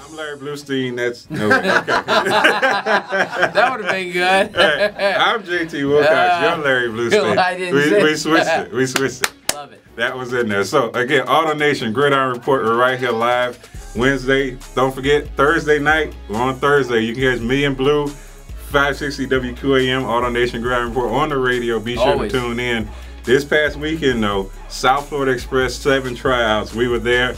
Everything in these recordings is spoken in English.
I'm Larry Bluestein. That's no. Okay. That would have been good. Hey, I'm JT Wilcox. You're Larry Bluestein. I didn't say we switched that. it. We switched it. Love it. That was in there. So again, AutoNation Gridiron Report. We're right here live Wednesday. Don't forget Thursday night. We're on Thursday. You can catch me and Blue, 560 WQAM AutoNation Gridiron Report on the radio. Be sure Always. to tune in. This past weekend, though, South Florida Express 7 tryouts. We were there.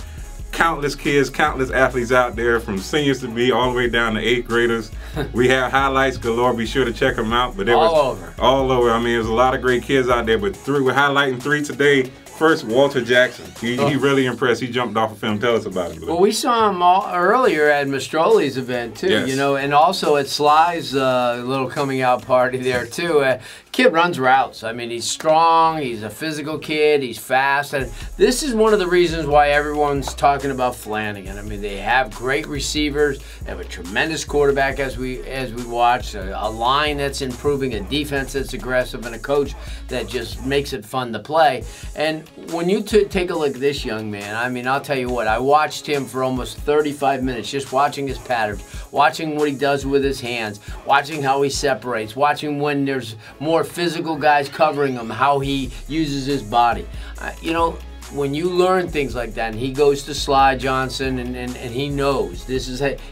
Countless kids, countless athletes out there, from seniors to be all the way down to 8th graders. We have highlights galore. Be sure to check them out. But All over. All over. I mean, there's a lot of great kids out there. But we're highlighting 3 today. First, Walter Jackson. He really impressed. He jumped off of film. Tell us about him, Blue. Well, we saw him earlier at Mastroli's event too, Yes. you know, and also at Sly's little coming out party there too. Kid runs routes. I mean, he's strong. He's a physical kid. He's fast, and this is one of the reasons why everyone's talking about Flanagan. I mean, they have great receivers. They have a tremendous quarterback, as we watch. A line that's improving, a defense that's aggressive, and a coach that just makes it fun to play. And when you take a look at this young man, I mean, I'll tell you what, I watched him for almost 35 minutes, just watching his patterns, watching what he does with his hands, watching how he separates, watching when there's more physical guys covering him, how he uses his body. You know, when you learn things like that, and he goes to Sly Johnson, and he knows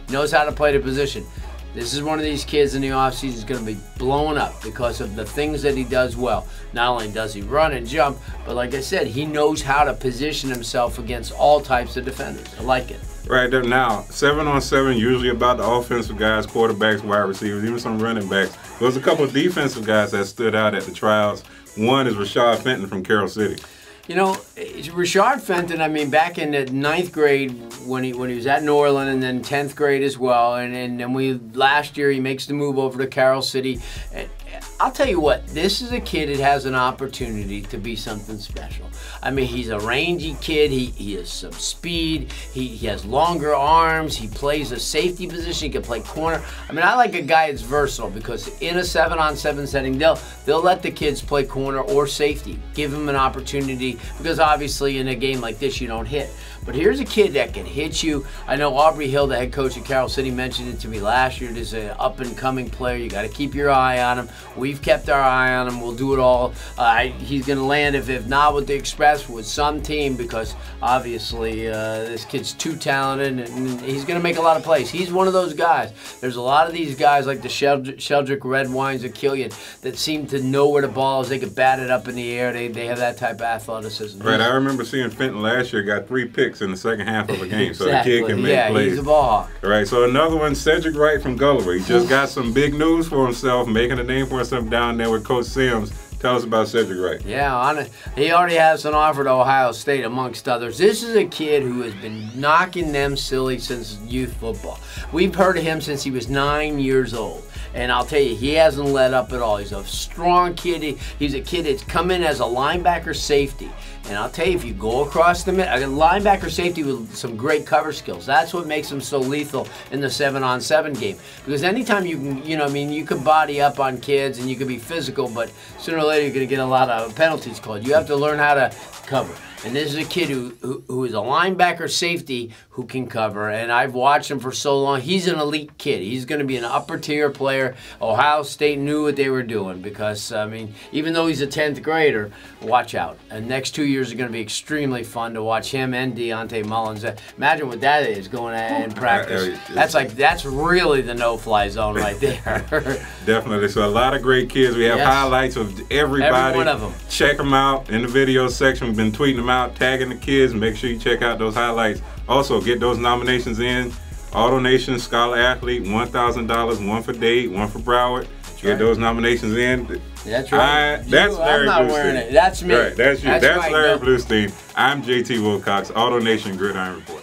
knows how to play the position. This is one of these kids in the offseason is going to be blown up because of the things that he does well. Not only does he run and jump, but like I said, he knows how to position himself against all types of defenders. I like it. Right there now, 7-on-7, usually about the offensive guys, quarterbacks, wide receivers, even some running backs. There was a couple of defensive guys that stood out at the tryouts. One is Rashad Fenton from Carroll City. You know, Rashad Fenton, I mean, back in the 9th grade when he was at Norland, and then 10th grade as well, and then last year he makes the move over to Carroll City. And I'll tell you what, this is a kid that has an opportunity to be something special. I mean, he's a rangy kid. He has some speed. He has longer arms. He plays a safety position. He can play corner. I mean, I like a guy that's versatile, because in a 7-on-7 setting, they'll let the kids play corner or safety. Give them an opportunity, because obviously in a game like this you don't hit. But here's a kid that can hit you. I know Aubrey Hill, the head coach at Carroll City, mentioned it to me last year. There's an up-and-coming player. You got to keep your eye on him. We've kept our eye on him. We'll do it all. He's going to land, if not with the Express, with some team, because obviously this kid's too talented, and he's going to make a lot of plays. He's one of those guys. There's a lot of these guys like the Sheldrick Red Wines of Killian that seem to know where the ball is. They can bat it up in the air. They have that type of athleticism. Right, I remember seeing Fenton last year got 3 picks in the second half of a game, so Exactly. the kid can make plays. He's a ball hawk. Right, so another one, Cedric Wright from Gulliver. He just got some big news for himself, making a name for himself down there with Coach Sims. Tell us about Cedric Wright. Yeah, he already has an offer to Ohio State, amongst others. This is a kid who has been knocking them silly since youth football. We've heard of him since he was 9 years old. And I'll tell you, he hasn't let up at all. He's a strong kid. He's a kid that's come in as a linebacker safety. And I'll tell you, if you go across the middle, a linebacker safety with some great cover skills, that's what makes him so lethal in the 7-on-7 game. Because anytime you can, you could body up on kids and you could be physical, but sooner or later you're going to get a lot of penalties called. You have to learn how to cover. And this is a kid who is a linebacker safety who can cover, and I've watched him for so long. He's an elite kid. He's going to be an upper-tier player. Ohio State knew what they were doing, because, I mean, even though he's a 10th grader, watch out. And next 2 years are going to be extremely fun to watch him and Deontay Mullins. Imagine what that is going in practice. That's really the no-fly zone right there. Definitely. So a lot of great kids. We have highlights of everybody. Every one of them. Check them out in the video section. We've been tweeting them out, tagging the kids. Make sure you check out those highlights. Also, get those nominations in. AutoNation Scholar Athlete, $1,000, one for Dade, one for Broward. Get those nominations in. That's right. That's Larry I'm not Bluestein. wearing it. That's me. Right, that's you. That's right, Larry Bluestein. I'm JT Wilcox, AutoNation Gridiron Report.